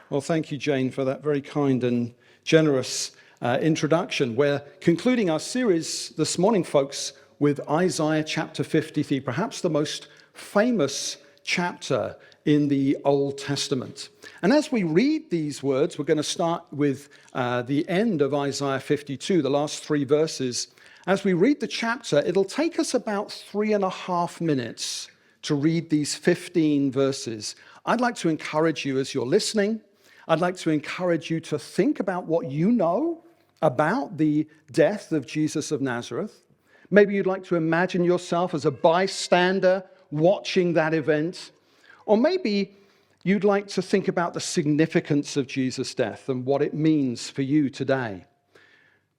Well, thank you, Jane, for that very kind and generous introduction. We're concluding our series this morning, folks, with Isaiah chapter 53, perhaps the most famous chapter in the Old Testament. And as we read these words, we're going to start with the end of Isaiah 52, the last three verses. As we read the chapter, it'll take us about 3.5 minutes to read these 15 verses. I'd like to encourage you as you're listening, I'd like to encourage you to think about what you know about the death of Jesus of Nazareth. Maybe you'd like to imagine yourself as a bystander watching that event. Or maybe you'd like to think about the significance of Jesus' death and what it means for you today.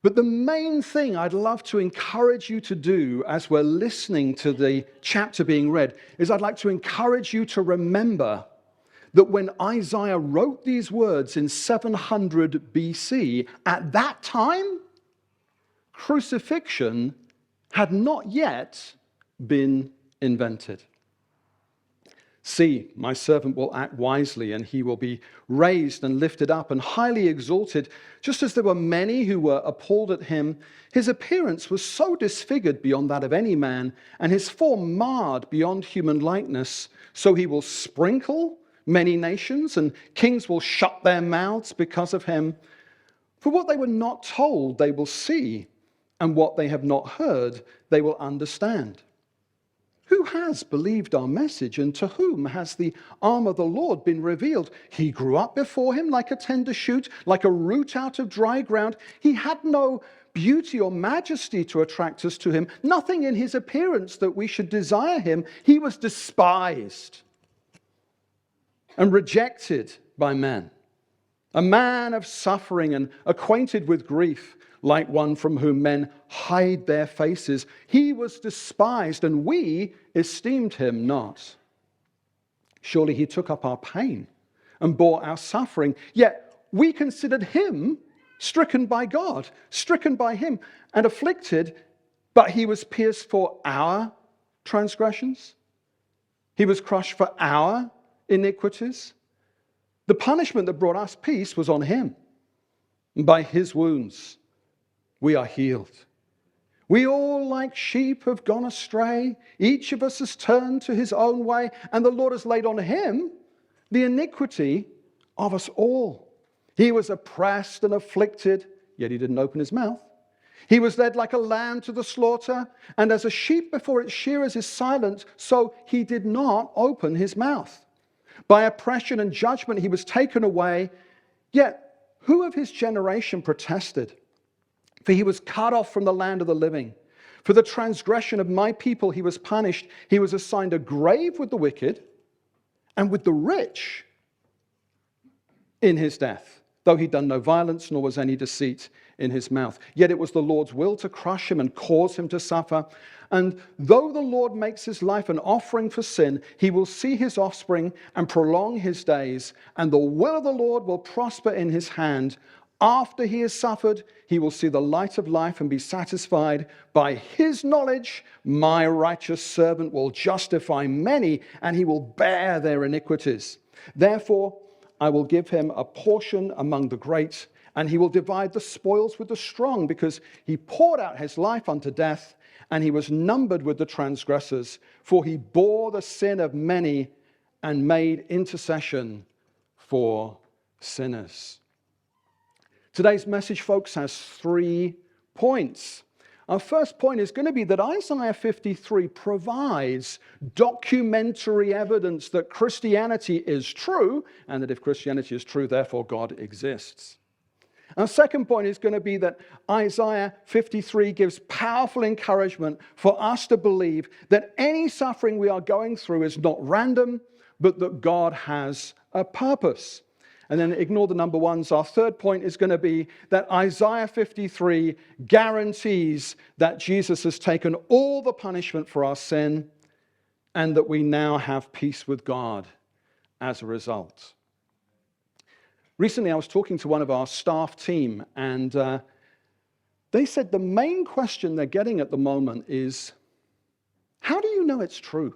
But the main thing I'd love to encourage you to do as we're listening to the chapter being read is I'd like to encourage you to remember that when Isaiah wrote these words in 700 BC, at that time, crucifixion had not yet been invented. See, my servant will act wisely, and he will be raised and lifted up and highly exalted. Just as there were many who were appalled at him, his appearance was so disfigured beyond that of any man, and his form marred beyond human likeness. So he will sprinkle many nations, and kings will shut their mouths because of him. For what they were not told, they will see, and what they have not heard, they will understand. Who has believed our message, and to whom has the arm of the Lord been revealed? He grew up before him like a tender shoot, like a root out of dry ground. He had no beauty or majesty to attract us to him, nothing in his appearance that we should desire him. He was despised and rejected by men, a man of suffering and acquainted with grief, like one from whom men hide their faces. He was despised, and we esteemed him not. Surely he took up our pain and bore our suffering, yet we considered him stricken by God, stricken by him, and afflicted, but he was pierced for our transgressions. He was crushed for our iniquities. The punishment that brought us peace was on him, and by his wounds we are healed. We all like sheep have gone astray. Each of us has turned to his own way, and the Lord has laid on him the iniquity of us all. He was oppressed and afflicted, yet he didn't open his mouth. He was led like a lamb to the slaughter, and as a sheep before its shearers is silent, so he did not open his mouth. By oppression and judgment he was taken away, yet who of his generation protested? For he was cut off from the land of the living. For the transgression of my people he was punished. He was assigned a grave with the wicked and with the rich in his death, though he'd done no violence, nor was any deceit in his mouth. Yet it was the Lord's will to crush him and cause him to suffer. And though the Lord makes his life an offering for sin, he will see his offspring and prolong his days, and the will of the Lord will prosper in his hand. After he has suffered, he will see the light of life and be satisfied. By his knowledge, my righteous servant will justify many, and he will bear their iniquities. Therefore, I will give him a portion among the great, and he will divide the spoils with the strong, because he poured out his life unto death, and he was numbered with the transgressors. For he bore the sin of many and made intercession for sinners. Today's message, folks, has 3 points. Our first point is going to be that Isaiah 53 provides documentary evidence that Christianity is true, and that if Christianity is true, therefore God exists. Our second point is going to be that Isaiah 53 gives powerful encouragement for us to believe that any suffering we are going through is not random, but that God has a purpose. And then ignore the number ones. Our third point is going to be that Isaiah 53 guarantees that Jesus has taken all the punishment for our sin and that we now have peace with God as a result. Recently, I was talking to one of our staff team, and they said the main question they're getting at the moment is, how do you know it's true?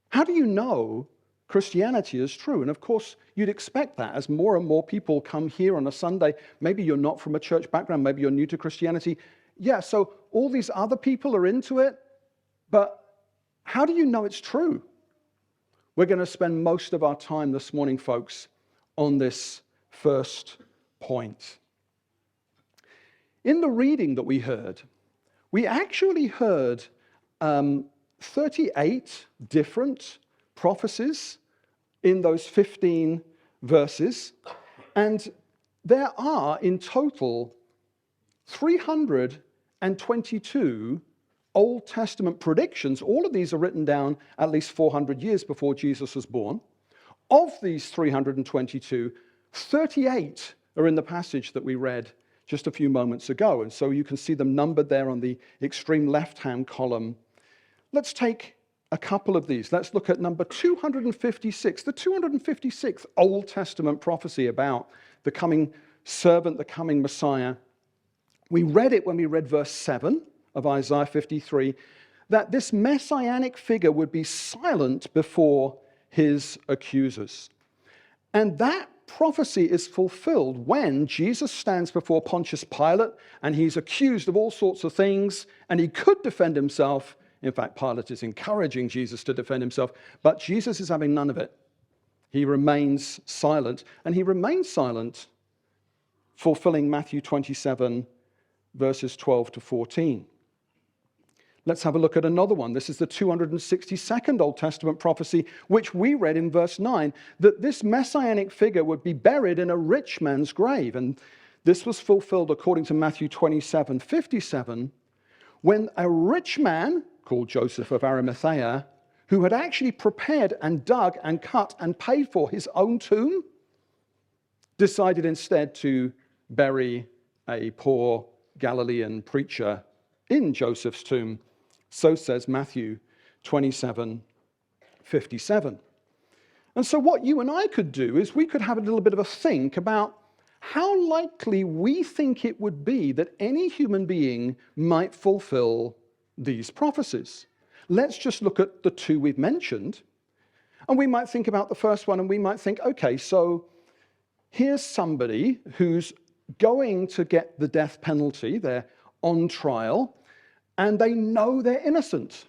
How do you know Christianity is true. And of course, you'd expect that as more and more people come here on a Sunday. Maybe you're not from a church background, maybe you're new to Christianity. Yeah, so all these other people are into it, but how do you know it's true? We're going to spend most of our time this morning, folks, on this first point. In the reading that we heard, we actually heard 38 different prophecies in those 15 verses, and there are in total 322 Old Testament predictions. All of these are written down at least 400 years before Jesus was born. Of these 322, 38 are in the passage that we read just a few moments ago. And so you can see them numbered there on the extreme left-hand column. Let's take a couple of these. Let's look at number 256, the 256th Old Testament prophecy about the coming servant, the coming Messiah. We read it when we read verse 7 of Isaiah 53, that this messianic figure would be silent before his accusers. And that prophecy is fulfilled when Jesus stands before Pontius Pilate and he's accused of all sorts of things, and he could defend himself. In fact, Pilate is encouraging Jesus to defend himself, but Jesus is having none of it. He remains silent, and he remains silent, fulfilling Matthew 27, verses 12 to 14. Let's have a look at another one. This is the 262nd Old Testament prophecy, which we read in verse 9, that this messianic figure would be buried in a rich man's grave. And this was fulfilled according to Matthew 27:57, when a rich man called Joseph of Arimathea, who had actually prepared and dug and cut and paid for his own tomb, decided instead to bury a poor Galilean preacher in Joseph's tomb. So says Matthew 27:57. And so what you and I could do is we could have a little bit of a think about how likely we think it would be that any human being might fulfill these prophecies. Let's just look at the two we've mentioned, and we might think about the first one, and we might think, okay, so here's somebody who's going to get the death penalty. They're on trial, and they know they're innocent.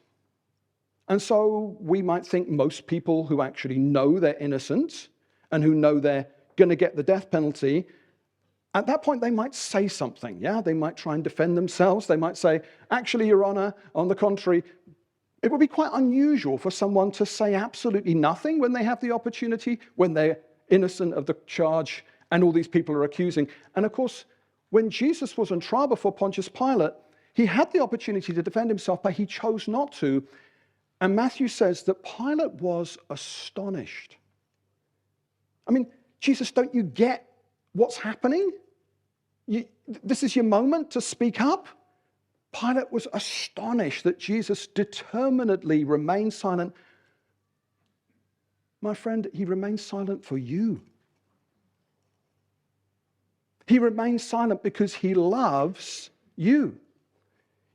And so we might think most people who actually know they're innocent and who know they're going to get the death penalty, at that point they might say something, yeah? They might try and defend themselves. They might say, actually, Your Honor, on the contrary, it would be quite unusual for someone to say absolutely nothing when they have the opportunity, when they're innocent of the charge and all these people are accusing. And of course, when Jesus was on trial before Pontius Pilate, he had the opportunity to defend himself, but he chose not to. And Matthew says that Pilate was astonished. I mean, Jesus, don't you get what's happening? This is your moment to speak up? Pilate was astonished that Jesus determinedly remained silent. My friend, he remained silent for you. He remains silent because he loves you.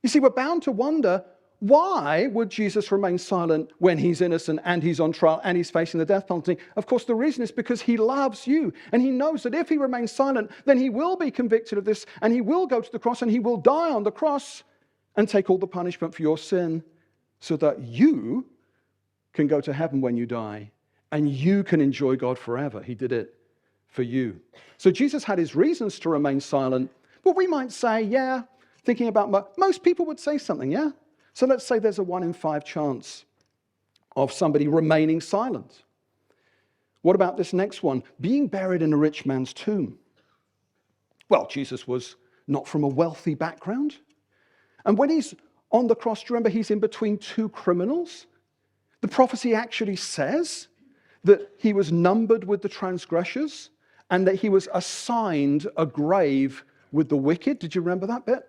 You see, we're bound to wonder, why would Jesus remain silent when he's innocent and he's on trial and he's facing the death penalty? Of course, the reason is because he loves you. And he knows that if he remains silent, then he will be convicted of this, and he will go to the cross, and he will die on the cross and take all the punishment for your sin, so that you can go to heaven when you die and you can enjoy God forever. He did it for you. So Jesus had his reasons to remain silent, but we might say, yeah, thinking about most people would say something, yeah? So let's say there's a 1 in 5 chance of somebody remaining silent. What about this next one? Being buried in a rich man's tomb. Well, Jesus was not from a wealthy background. And when he's on the cross, do you remember he's in between two criminals? The prophecy actually says that he was numbered with the transgressors and that he was assigned a grave with the wicked. Did you remember that bit?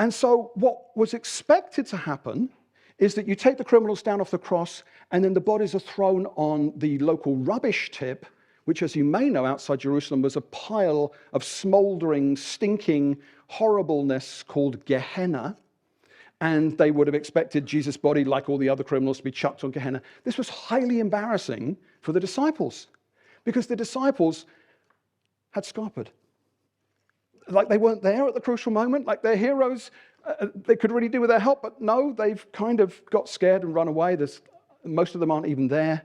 And so what was expected to happen is that you take the criminals down off the cross, and then the bodies are thrown on the local rubbish tip, which, as you may know, outside Jerusalem was a pile of smoldering, stinking horribleness called Gehenna. and they would have expected Jesus' body, like all the other criminals, to be chucked on Gehenna. This was highly embarrassing for the disciples, because the disciples had scarpered. Like they weren't there at the crucial moment, like their heroes, they could really do with their help, but no, they've kind of got scared and run away. Most of them aren't even there.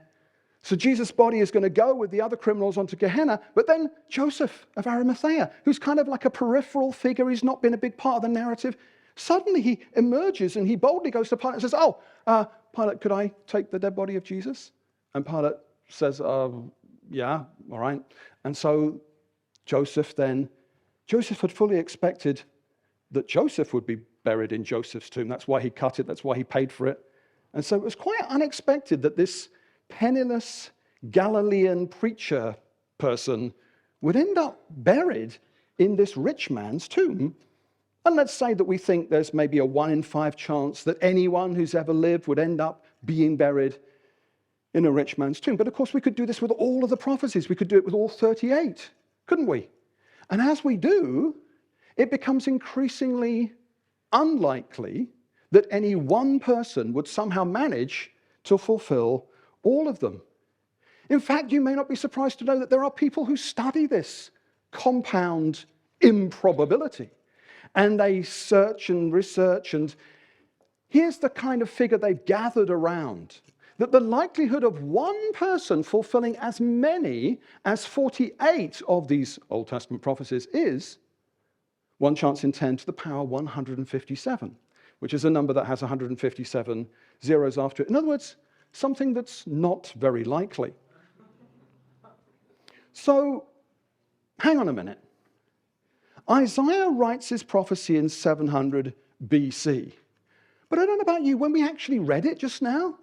So Jesus' body is going to go with the other criminals onto Gehenna, but then Joseph of Arimathea, who's kind of like a peripheral figure, he's not been a big part of the narrative, suddenly he emerges and he boldly goes to Pilate and says, Pilate, could I take the dead body of Jesus? And Pilate says, yeah, all right. And so Joseph had fully expected that Joseph would be buried in Joseph's tomb. That's why he cut it. That's why he paid for it. And so it was quite unexpected that this penniless Galilean preacher person would end up buried in this rich man's tomb. And let's say that we think there's maybe a 1 in 5 chance that anyone who's ever lived would end up being buried in a rich man's tomb. But of course, we could do this with all of the prophecies. We could do it with all 38, couldn't we? And as we do, it becomes increasingly unlikely that any one person would somehow manage to fulfill all of them. In fact, you may not be surprised to know that there are people who study this compound improbability. And they search and research, and here's the kind of figure they've gathered around: that the likelihood of one person fulfilling as many as 48 of these Old Testament prophecies is 1 chance in 10 to the power 157, which is a number that has 157 zeros after it. In other words, something that's not very likely. So, hang on a minute. Isaiah writes his prophecy in 700 BC. But I don't know about you, when we actually read it just now,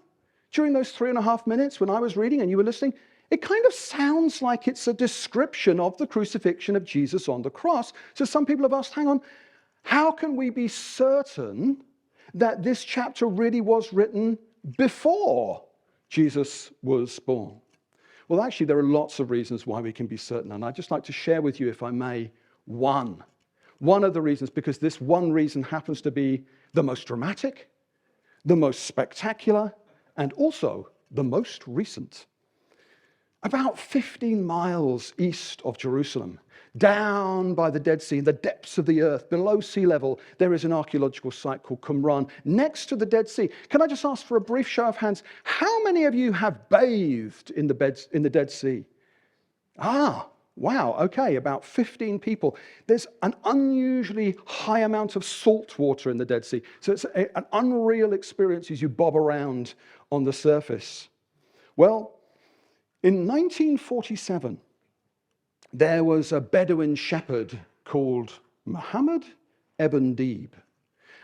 during those 3.5 minutes when I was reading and you were listening, it kind of sounds like it's a description of the crucifixion of Jesus on the cross. So some people have asked, hang on, how can we be certain that this chapter really was written before Jesus was born? Well, actually, there are lots of reasons why we can be certain, and I'd just like to share with you, if I may, one of the reasons, because this one reason happens to be the most dramatic, the most spectacular, and also the most recent. About 15 miles east of Jerusalem, down by the Dead Sea, in the depths of the earth, below sea level, there is an archaeological site called Qumran, next to the Dead Sea. Can I just ask for a brief show of hands? How many of you have bathed in the Dead Sea? Wow, okay, about 15 people. There's an unusually high amount of salt water in the Dead Sea. So it's an unreal experience as you bob around on the surface. Well, in 1947, there was a Bedouin shepherd called Muhammad Ibn Deeb.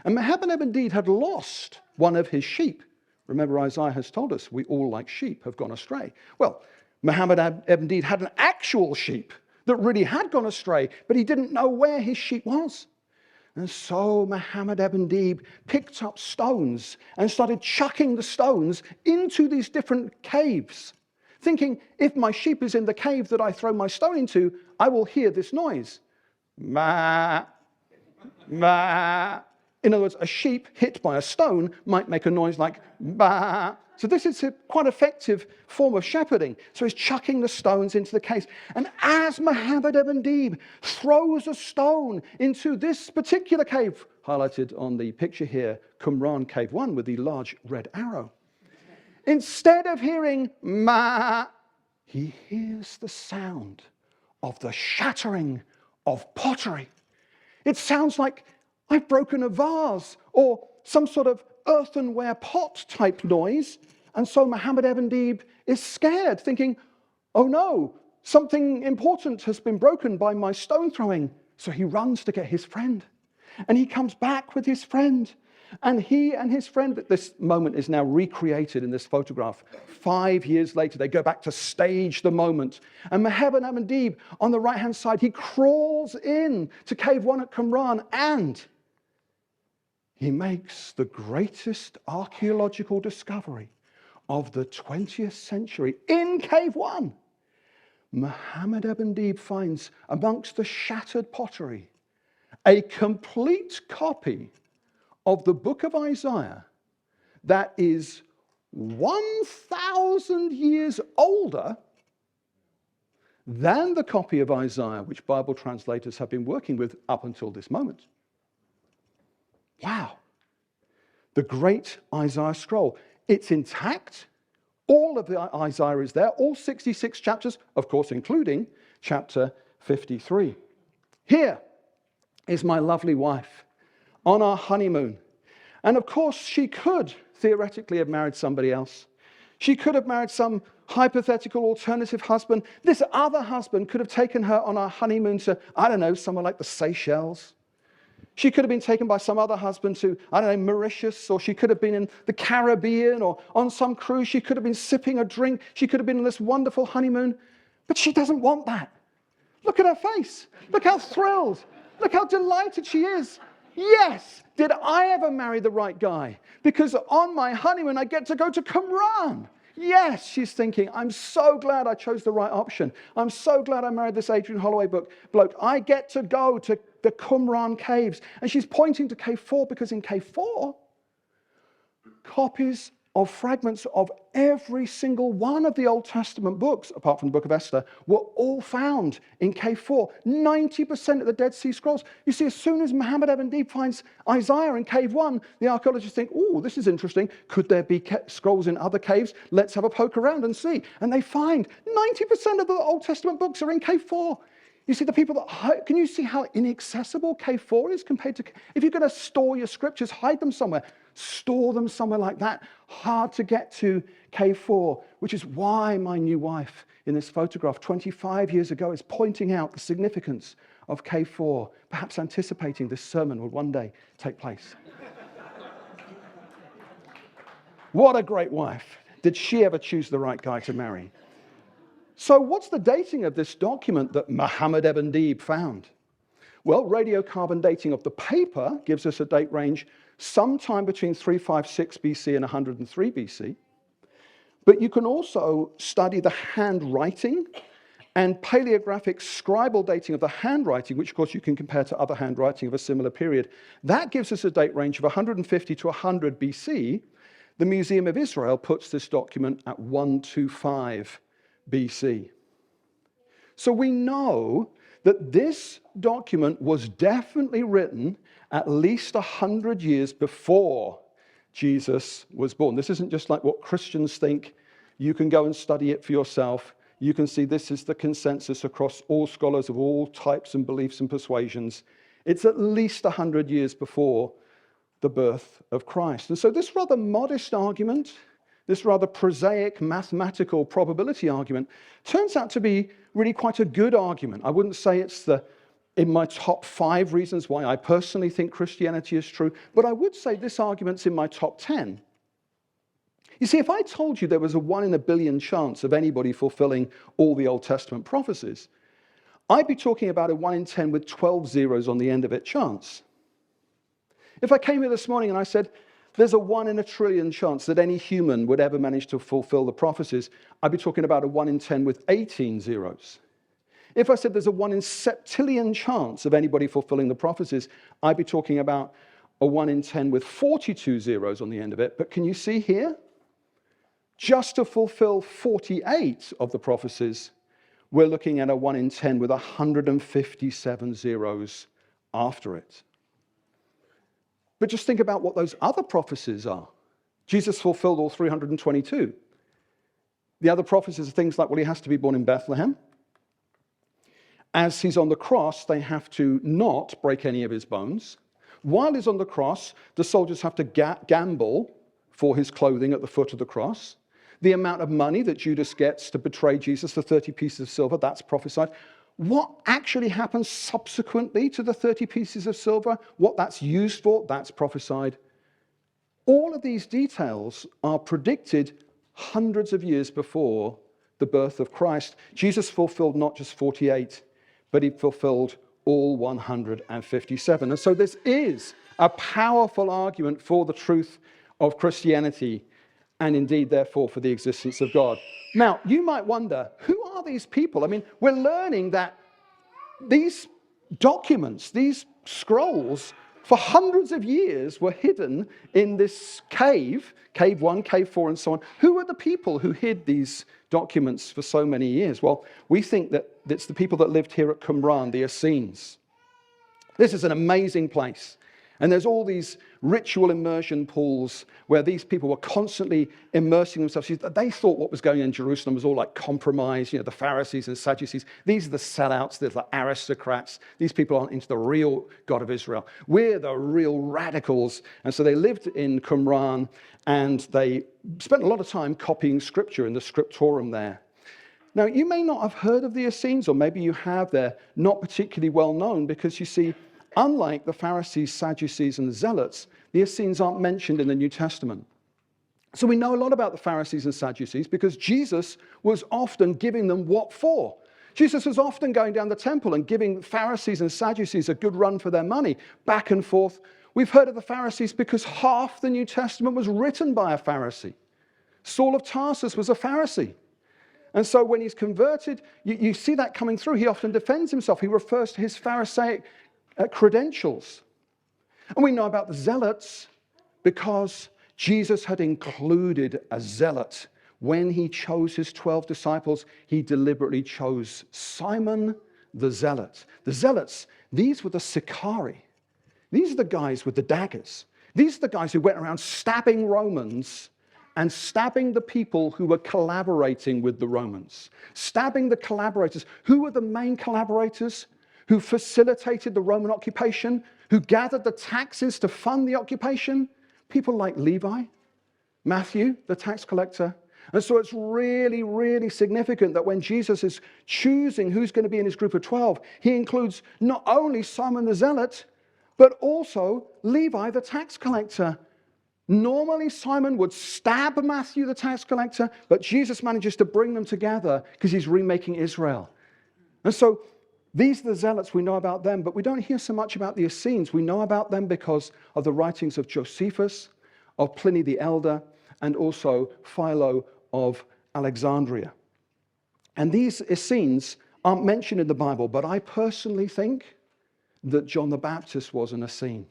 And Muhammad Ibn Deeb had lost one of his sheep. Remember, Isaiah has told us we all, like sheep, have gone astray. Well, Muhammad Ibn Deeb had an actual sheep that really had gone astray, but he didn't know where his sheep was. And so Muhammad Ibn Deeb picked up stones and started chucking the stones into these different caves, thinking, if my sheep is in the cave that I throw my stone into, I will hear this noise. Ma, ma. In other words, a sheep hit by a stone might make a noise like ba. So this is a quite effective form of shepherding. So he's chucking the stones into the caves. And as Muhammad Ibn Deeb throws a stone into this particular cave, highlighted on the picture here, Qumran Cave 1 with the large red arrow, instead of hearing ma, he hears the sound of the shattering of pottery. It sounds like I've broken a vase or some sort of earthenware pot type noise. And so Muhammad Ibn Deeb is scared, thinking, oh no, something important has been broken by my stone throwing. So he runs to get his friend. And he comes back with his friend. And he and his friend, this moment is now recreated in this photograph. 5 years later, they go back to stage the moment. And Muhammad Ibn Deeb, on the right-hand side, he crawls in to Cave 1 at Qumran, and he makes the greatest archaeological discovery of the 20th century in Cave 1. Muhammad Ibn Deeb finds amongst the shattered pottery a complete copy of the book of Isaiah that is 1,000 years older than the copy of Isaiah which Bible translators have been working with up until this moment. Wow. The great Isaiah scroll. It's intact. All of the Isaiah is there, all 66 chapters, of course, including chapter 53. Here is my lovely wife on our honeymoon. And of course, she could theoretically have married somebody else. She could have married some hypothetical alternative husband. This other husband could have taken her on our honeymoon to, I don't know, somewhere like the Seychelles. She could have been taken by some other husband to, I don't know, Mauritius, or she could have been in the Caribbean or on some cruise. She could have been sipping a drink. She could have been on this wonderful honeymoon. But she doesn't want that. Look at her face. Look how thrilled. Look how delighted she is. Yes, did I ever marry the right guy? Because on my honeymoon, I get to go to Qumran. Yes, she's thinking, I'm so glad I chose the right option. I'm so glad I married this Adrian Holloway bloke. I get to go to the Qumran caves. And she's pointing to cave 4 because in cave 4, copies of fragments of every single one of the Old Testament books, apart from the book of Esther, were all found in cave 4. 90% of the Dead Sea Scrolls. You see, as soon as Muhammad Ibn Deeb finds Isaiah in cave 1, the archaeologists think, oh, this is interesting. Could there be scrolls in other caves? Let's have a poke around and see. And they find 90% of the Old Testament books are in cave 4. You see, the people that can you see how inaccessible cave 4 is compared to, if you're going to store your scriptures, hide them somewhere, store them somewhere like that. Hard to get to cave 4, which is why my new wife in this photograph 25 years ago is pointing out the significance of cave 4, perhaps anticipating this sermon will one day take place. What a great wife. Did she ever choose the right guy to marry? So what's the dating of this document that Muhammad Ibn Deeb found? Well, radiocarbon dating of the paper gives us a date range sometime between 356 BC and 103 BC. But you can also study the handwriting and paleographic scribal dating of the handwriting, which of course you can compare to other handwriting of a similar period. That gives us a date range of 150 to 100 BC. The Museum of Israel puts this document at 125 BC. So we know that this document was definitely written at least 100 years before Jesus was born. This isn't just like what Christians think. You can go and study it for yourself. You can see this is the consensus across all scholars of all types and beliefs and persuasions. It's at least 100 years before the birth of Christ. And so this rather modest argument, this rather prosaic mathematical probability argument, turns out to be really quite a good argument. I wouldn't say it's in my top 5 reasons why I personally think Christianity is true, but I would say this argument's in my top 10. You see, if I told you there was a 1 in a billion chance of anybody fulfilling all the Old Testament prophecies, I'd be talking about a 1 in 10 with 12 zeros on the end of it chance. If I came here this morning and I said, there's a 1 in a trillion chance that any human would ever manage to fulfill the prophecies, I'd be talking about a 1 in 10 with 18 zeros. If I said there's a 1 in septillion chance of anybody fulfilling the prophecies, I'd be talking about a 1 in 10 with 42 zeros on the end of it. But can you see here? Just to fulfill 48 of the prophecies, we're looking at a 1 in 10 with 157 zeros after it. But just think about what those other prophecies are. Jesus fulfilled all 322. The other prophecies are things like, well, he has to be born in Bethlehem. As he's on the cross, they have to not break any of his bones. While he's on the cross, the soldiers have to gamble for his clothing at the foot of the cross. The amount of money that Judas gets to betray Jesus, the 30 pieces of silver, that's prophesied. What actually happens subsequently to the 30 pieces of silver, what that's used for, that's prophesied. All of these details are predicted hundreds of years before the birth of Christ. Jesus fulfilled not just 48, but he fulfilled all 157. And so this is a powerful argument for the truth of Christianity and indeed, therefore, for the existence of God. Now, you might wonder, who are these people? I mean, we're learning that these documents, these scrolls, for hundreds of years were hidden in this cave, cave 1, cave 4, and so on. Who were the people who hid these documents for so many years? Well, we think that it's the people that lived here at Qumran, the Essenes. This is an amazing place. And there's all these ritual immersion pools where these people were constantly immersing themselves. They thought what was going on in Jerusalem was all like compromise, the Pharisees and Sadducees. These are the sellouts, they're the aristocrats. These people aren't into the real God of Israel. We're the real radicals. And so they lived in Qumran, and they spent a lot of time copying scripture in the scriptorum there. Now, you may not have heard of the Essenes, or maybe you have. They're not particularly well known because, you see, unlike the Pharisees, Sadducees, and the Zealots, the Essenes aren't mentioned in the New Testament. So we know a lot about the Pharisees and Sadducees because Jesus was often giving them what for. Jesus was often going down the temple and giving Pharisees and Sadducees a good run for their money, back and forth. We've heard of the Pharisees because half the New Testament was written by a Pharisee. Saul of Tarsus was a Pharisee. And so when he's converted, you see that coming through. He often defends himself. He refers to his Pharisaic credentials. And we know about the Zealots because Jesus had included a zealot. When he chose his 12 disciples, he deliberately chose Simon the Zealot. The Zealots, these were the Sicarii. These are the guys with the daggers. These are the guys who went around stabbing Romans and stabbing the people who were collaborating with the Romans. Stabbing the collaborators. Who were the main collaborators? Who facilitated the Roman occupation, who gathered the taxes to fund the occupation? People like Levi, Matthew, the tax collector. And so it's really, really significant that when Jesus is choosing who's going to be in his group of 12, he includes not only Simon the Zealot, but also Levi, the tax collector. Normally, Simon would stab Matthew, the tax collector, but Jesus manages to bring them together because he's remaking Israel. And so these are the Zealots. We know about them, but we don't hear so much about the Essenes. We know about them because of the writings of Josephus, of Pliny the Elder, and also Philo of Alexandria. And these Essenes aren't mentioned in the Bible, but I personally think that John the Baptist was an Essene.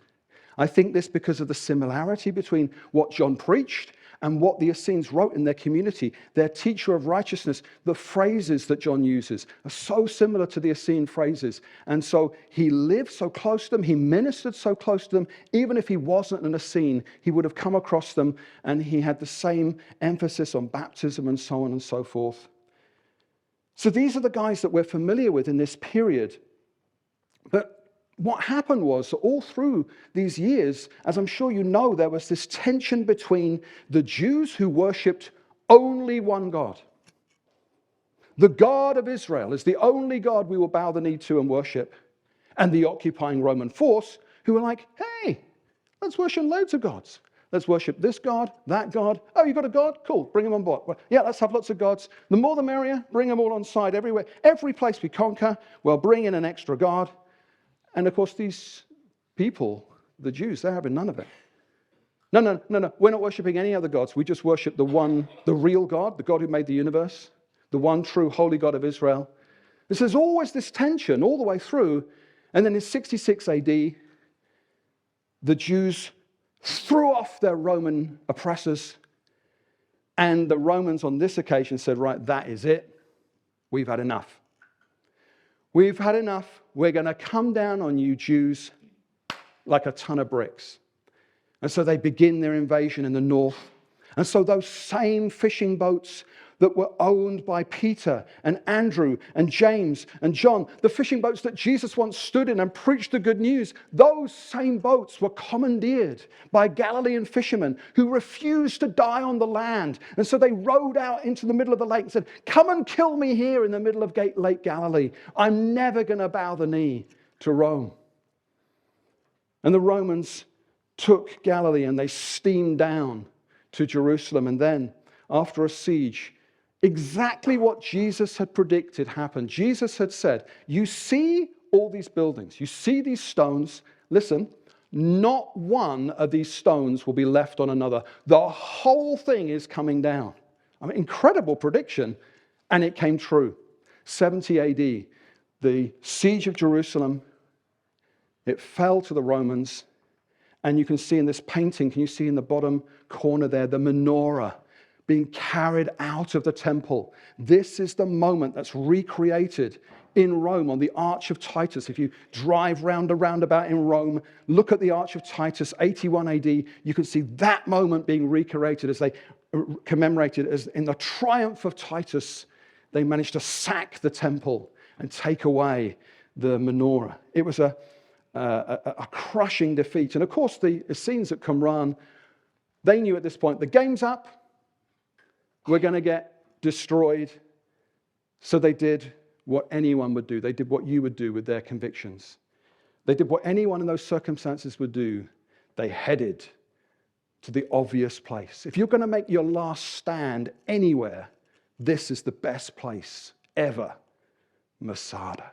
I think this because of the similarity between what John preached and what the Essenes wrote in their community. Their teacher of righteousness, the phrases that John uses are so similar to the Essene phrases. And so he lived so close to them, he ministered so close to them. Even if he wasn't an Essene, he would have come across them, and he had the same emphasis on baptism and so on and so forth. So these are the guys that we're familiar with in this period. But what happened was that all through these years, as I'm sure you know, there was this tension between the Jews who worshipped only one God. The God of Israel is the only God we will bow the knee to and worship. And the occupying Roman force who were like, hey, let's worship loads of gods. Let's worship this God, that God. Oh, you got a God? Cool, bring him on board. Well, yeah, let's have lots of gods. The more the merrier, bring them all on side everywhere. Every place we conquer, we'll bring in an extra God. And of course, these people, the Jews, they're having none of it. No. We're not worshiping any other gods. We just worship the one, the real God, the God who made the universe, the one true holy God of Israel. There's always this tension all the way through. And then in 66 AD, the Jews threw off their Roman oppressors. And the Romans on this occasion said, right, that is it. We've had enough. We've had enough. We're going to come down on you Jews like a ton of bricks. And so they begin their invasion in the north. And so those same fishing boats that were owned by Peter and Andrew and James and John, the fishing boats that Jesus once stood in and preached the good news, those same boats were commandeered by Galilean fishermen who refused to die on the land. And so they rowed out into the middle of the lake and said, come and kill me here in the middle of Lake Galilee. I'm never going to bow the knee to Rome. And the Romans took Galilee and they steamed down to Jerusalem. And then, after a siege, exactly what Jesus had predicted happened. Jesus had said, you see all these buildings, you see these stones, listen, not one of these stones will be left on another. The whole thing is coming down. I mean, incredible prediction, and it came true. 70 AD, the siege of Jerusalem, it fell to the Romans, And you can see in this painting, can you see in the bottom corner there, the menorah being carried out of the temple. This is the moment that's recreated in Rome on the Arch of Titus. If you drive round a roundabout in Rome, look at the Arch of Titus, 81 AD, you can see that moment being recreated as they commemorated as in the triumph of Titus, they managed to sack the temple and take away the menorah. It was a crushing defeat. And of course, the Essenes at Qumran, they knew at this point, the game's up, we're going to get destroyed. So they did what anyone would do. They did what you would do with their convictions. They did what anyone in those circumstances would do. They headed to the obvious place. If you're going to make your last stand anywhere, this is the best place ever. Masada.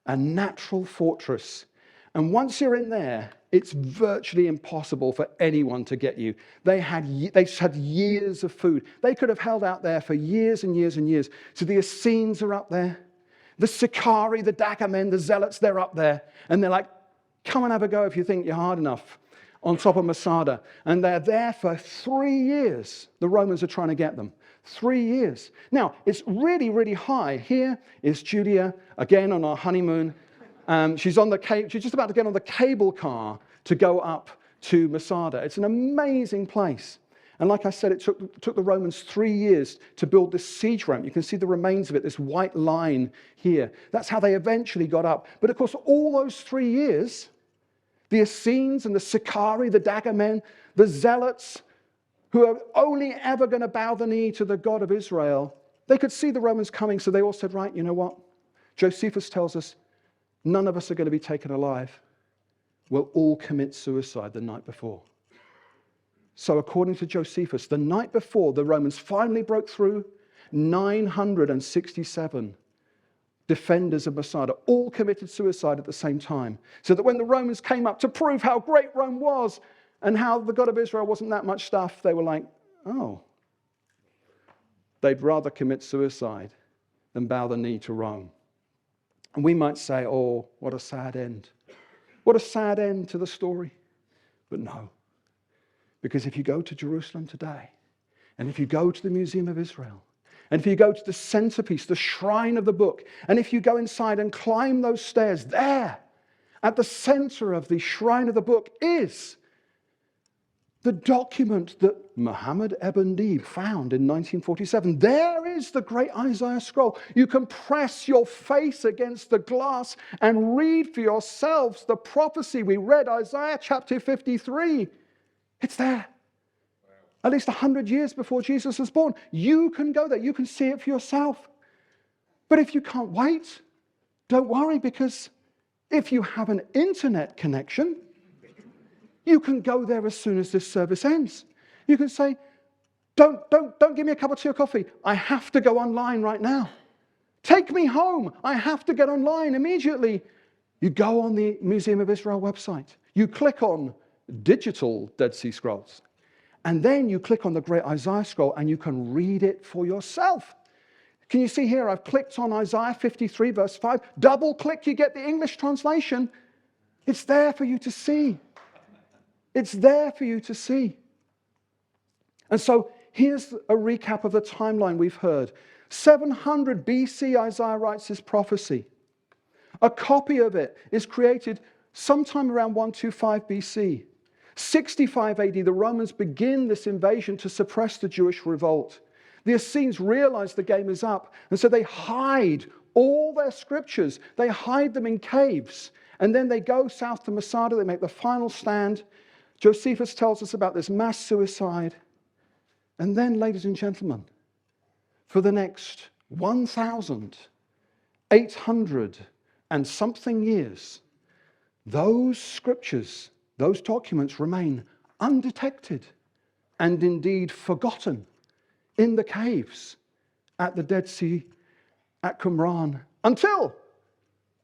A natural fortress. And once you're in there, it's virtually impossible for anyone to get you. They had years of food. They could have held out there for years and years and years. So the Essenes are up there. The Sicarii, the Dacamen, the Zealots, they're up there. And they're like, come and have a go if you think you're hard enough on top of Masada. And they're there for 3 years. The Romans are trying to get them. 3 years. Now, it's really, really high. Here is Julia, again on our honeymoon. She's just about to get on the cable car to go up to Masada. It's an amazing place. And like I said, it took the Romans 3 years to build this siege ramp. You can see the remains of it, this white line here. That's how they eventually got up. But of course, all those 3 years, the Essenes and the Sicarii, the Dacamen, the Zealots, who are only ever going to bow the knee to the God of Israel, they could see the Romans coming, so they all said, right, you know what? Josephus tells us, none of us are going to be taken alive. We'll all commit suicide the night before. So according to Josephus, the night before the Romans finally broke through, 967 defenders of Masada all committed suicide at the same time. So that when the Romans came up to prove how great Rome was and how the God of Israel wasn't that much stuff, they were like, oh, they'd rather commit suicide than bow the knee to Rome. And we might say, oh, what a sad end. What a sad end to the story. But no. Because if you go to Jerusalem today, and if you go to the Museum of Israel, and if you go to the centerpiece, the shrine of the book, and if you go inside and climb those stairs, there, at the center of the shrine of the book is the document that Muhammad Ibn Deeb found in 1947. There is the great Isaiah scroll. You can press your face against the glass and read for yourselves the prophecy. We read Isaiah chapter 53. It's there. At least 100 years before Jesus was born. You can go there. You can see it for yourself. But if you can't wait, don't worry, because if you have an internet connection, you can go there as soon as this service ends. You can say, don't give me a cup of tea or coffee. I have to go online right now. Take me home. I have to get online immediately. You go on the Museum of Israel website. You click on digital Dead Sea Scrolls. And then you click on the great Isaiah scroll and you can read it for yourself. Can you see here? I've clicked on Isaiah 53 verse 5. Double click, you get the English translation. It's there for you to see. It's there for you to see. And so here's a recap of the timeline we've heard. 700 BC, Isaiah writes his prophecy. A copy of it is created sometime around 125 BC. 65 AD, the Romans begin this invasion to suppress the Jewish revolt. The Essenes realize the game is up, and so they hide all their scriptures. They hide them in caves, and then they go south to Masada. They make the final stand. Josephus tells us about this mass suicide. And then, ladies and gentlemen, for the next 1,800 and something years, those scriptures, those documents remain undetected and indeed forgotten in the caves at the Dead Sea at Qumran until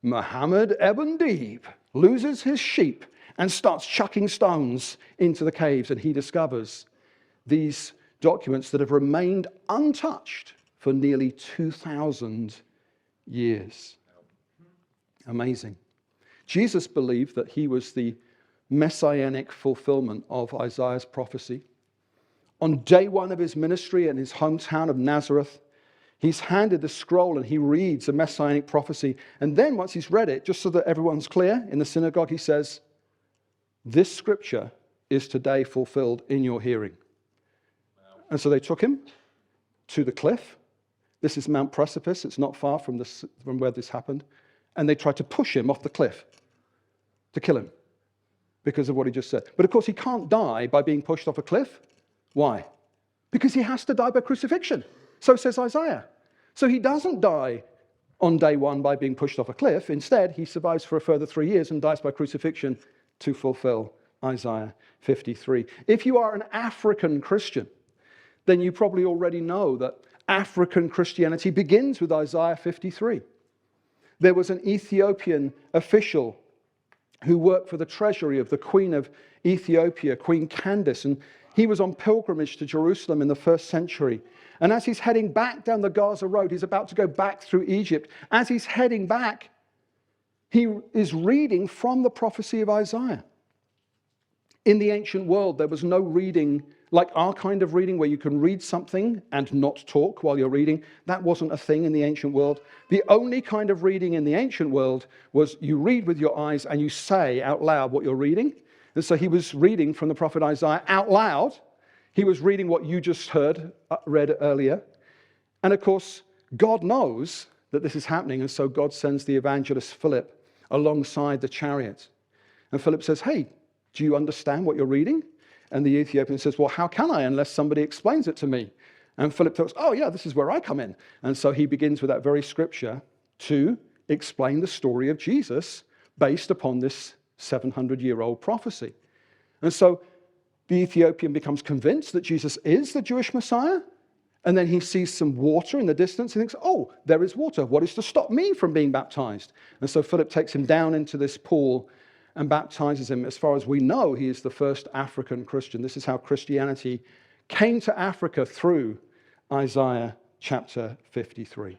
Muhammad Ibn Deeb loses his sheep and starts chucking stones into the caves, and he discovers these documents that have remained untouched for nearly 2,000 years. Amazing. Jesus believed that he was the messianic fulfillment of Isaiah's prophecy. On day one of his ministry in his hometown of Nazareth, he's handed the scroll and he reads a messianic prophecy. And then once he's read it, just so that everyone's clear, in the synagogue he says, "This scripture is today fulfilled in your hearing." And so they took him to the cliff. This is Mount Precipice. It's not far from where this happened. And they tried to push him off the cliff to kill him because of what he just said. But of course, he can't die by being pushed off a cliff. Why? Because he has to die by crucifixion. So says Isaiah. So he doesn't die on day one by being pushed off a cliff. Instead, he survives for a further 3 years and dies by crucifixion to fulfill Isaiah 53. If you are an African Christian, then you probably already know that African Christianity begins with Isaiah 53. There was an Ethiopian official who worked for the treasury of the Queen of Ethiopia, Queen Candace, and he was on pilgrimage to Jerusalem in the 1st century. And as he's heading back down the Gaza Road, he's about to go back through Egypt. As he's heading back, he is reading from the prophecy of Isaiah. In the ancient world, there was no reading like our kind of reading where you can read something and not talk while you're reading. That wasn't a thing in the ancient world. The only kind of reading in the ancient world was you read with your eyes and you say out loud what you're reading. And so he was reading from the prophet Isaiah out loud. He was reading what you just read earlier. And of course, God knows that this is happening. And so God sends the evangelist Philip alongside the chariot. And Philip says, "Hey, do you understand what you're reading?" And the Ethiopian says, "Well, how can I unless somebody explains it to me?" And Philip thought, "Oh yeah, this is where I come in." And so he begins with that very scripture to explain the story of Jesus based upon this 700-year-old prophecy. And so the Ethiopian becomes convinced that Jesus is the Jewish Messiah. And then he sees some water in the distance and thinks, "Oh, there is water. What is to stop me from being baptized?" And so Philip takes him down into this pool and baptizes him. As far as we know, he is the first African Christian. This is how Christianity came to Africa through Isaiah chapter 53.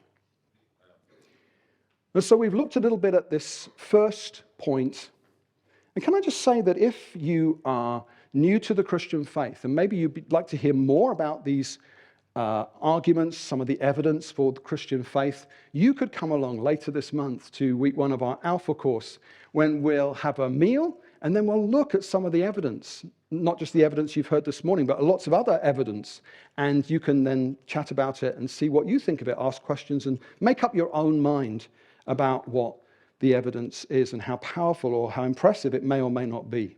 And so we've looked a little bit at this first point. And can I just say that if you are new to the Christian faith, and maybe you'd like to hear more about these arguments, some of the evidence for the Christian faith, you could come along later this month to week 1 of our Alpha course, when we'll have a meal and then we'll look at some of the evidence, not just the evidence you've heard this morning, but lots of other evidence. And you can then chat about it and see what you think of it, ask questions and make up your own mind about what the evidence is and how powerful or how impressive it may or may not be.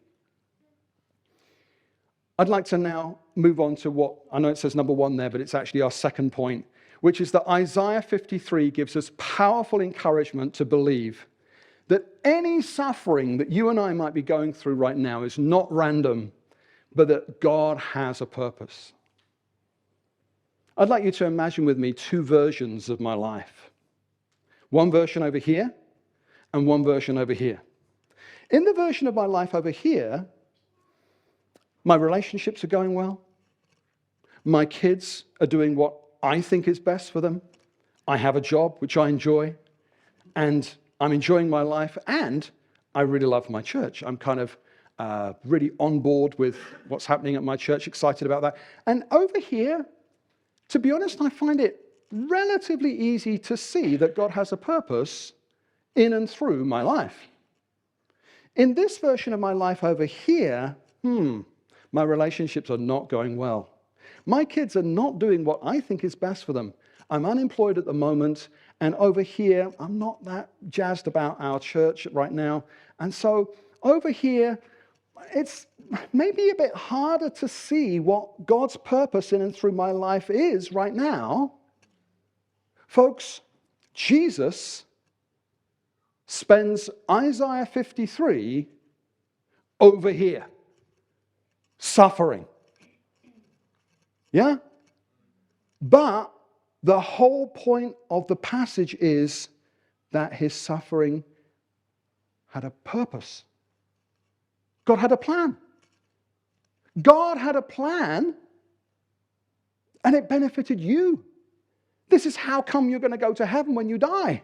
I'd like to now move on to what, I know it says number 1 there, but it's actually our second point, which is that Isaiah 53 gives us powerful encouragement to believe that any suffering that you and I might be going through right now is not random, but that God has a purpose. I'd like you to imagine with me 2 versions of my life. One version over here and one version over here. In the version of my life over here, my relationships are going well. My kids are doing what I think is best for them. I have a job which I enjoy, and I'm enjoying my life, and I really love my church. I'm kind of really on board with what's happening at my church, excited about that. And over here, to be honest, I find it relatively easy to see that God has a purpose in and through my life. In this version of my life over here, my relationships are not going well. My kids are not doing what I think is best for them. I'm unemployed at the moment, and over here, I'm not that jazzed about our church right now. And so over here, it's maybe a bit harder to see what God's purpose in and through my life is right now. Folks, Jesus spends Isaiah 53 over here, suffering. Yeah? But the whole point of the passage is that his suffering had a purpose. God had a plan. God had a plan, and it benefited you. This is how come you're going to go to heaven when you die.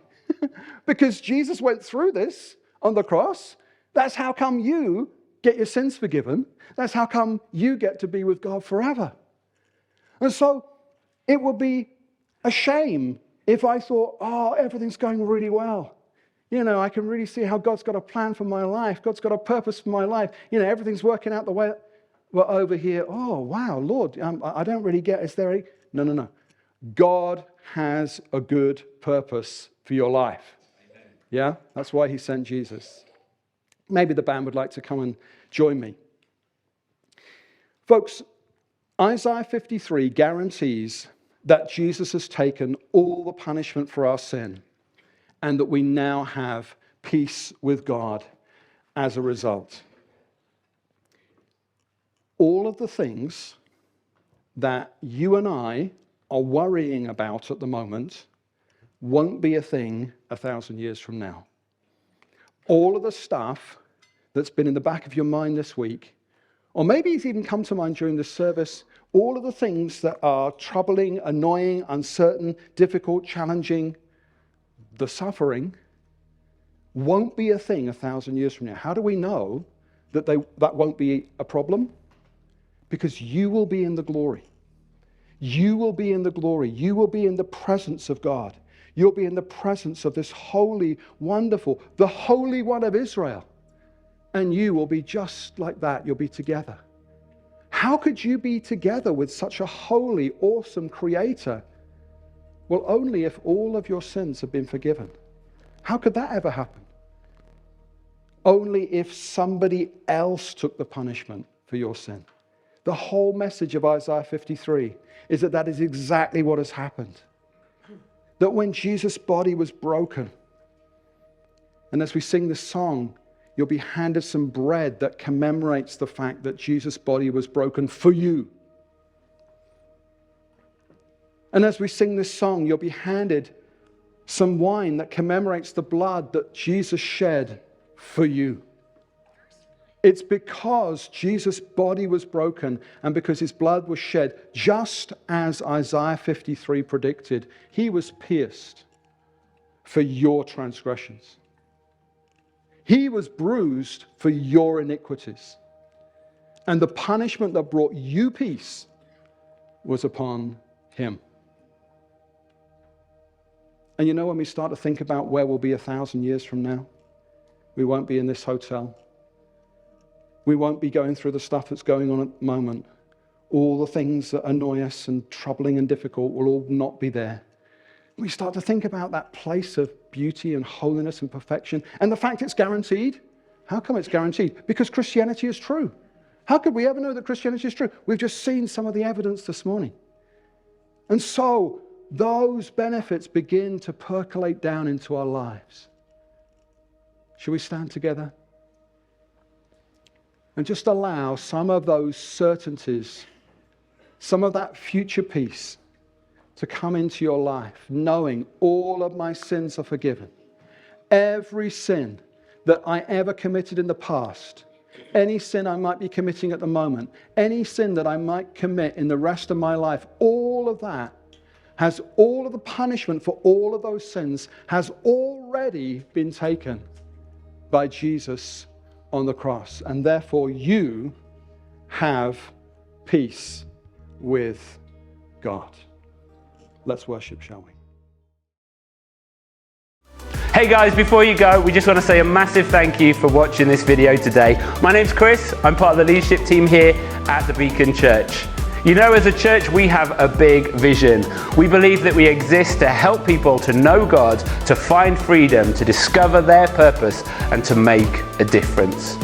Because Jesus went through this on the cross. That's how come you get your sins forgiven. That's how come you get to be with God forever. And so it would be a shame if I thought, oh, everything's going really well. I can really see how God's got a plan for my life. God's got a purpose for my life. Everything's working out the way. Well, over here, oh, wow, Lord, I don't really get, is there a... No. God has a good purpose for your life. Amen. Yeah, that's why he sent Jesus. Maybe the band would like to come and join me. Folks, Isaiah 53 guarantees that Jesus has taken all the punishment for our sin and that we now have peace with God as a result. All of the things that you and I are worrying about at the moment won't be a thing 1,000 years from now. All of the stuff that's been in the back of your mind this week, or maybe it's even come to mind during this service, all of the things that are troubling, annoying, uncertain, difficult, challenging, the suffering, won't be a thing 1,000 years from now. How do we know that that won't be a problem? Because you will be in the glory. You will be in the glory. You will be in the presence of God. You'll be in the presence of this holy, wonderful, the Holy One of Israel. And you will be just like that. You'll be together. How could you be together with such a holy, awesome Creator? Well, only if all of your sins have been forgiven. How could that ever happen? Only if somebody else took the punishment for your sin. The whole message of Isaiah 53 is that is exactly what has happened. That when Jesus' body was broken, and as we sing this song, you'll be handed some bread that commemorates the fact that Jesus' body was broken for you. And as we sing this song, you'll be handed some wine that commemorates the blood that Jesus shed for you. It's because Jesus' body was broken and because his blood was shed, just as Isaiah 53 predicted, he was pierced for your transgressions. He was bruised for your iniquities. And the punishment that brought you peace was upon him. And when we start to think about where we'll be 1,000 years from now, we won't be in this hotel. We won't be going through the stuff that's going on at the moment. All the things that annoy us and troubling and difficult will all not be there. We start to think about that place of beauty and holiness and perfection and the fact it's guaranteed. How come it's guaranteed? Because Christianity is true. How could we ever know that Christianity is true? We've just seen some of the evidence this morning. And so those benefits begin to percolate down into our lives. Shall we stand together? And just allow some of those certainties, some of that future peace to come into your life, knowing all of my sins are forgiven. Every sin that I ever committed in the past, any sin I might be committing at the moment, any sin that I might commit in the rest of my life, all of that has all of the punishment for all of those sins has already been taken by Jesus on the cross. And therefore you have peace with God. Let's worship, shall we? Hey guys, before you go, we just want to say a massive thank you for watching this video today. My name's Chris, I'm part of the leadership team here at the Beacon Church. As a church, we have a big vision. We believe that we exist to help people to know God, to find freedom, to discover their purpose, and to make a difference.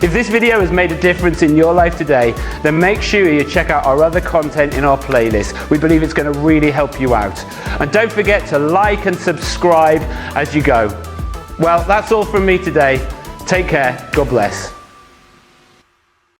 If this video has made a difference in your life today, then make sure you check out our other content in our playlist. We believe it's going to really help you out. And don't forget to like and subscribe as you go. Well, that's all from me today. Take care. God bless.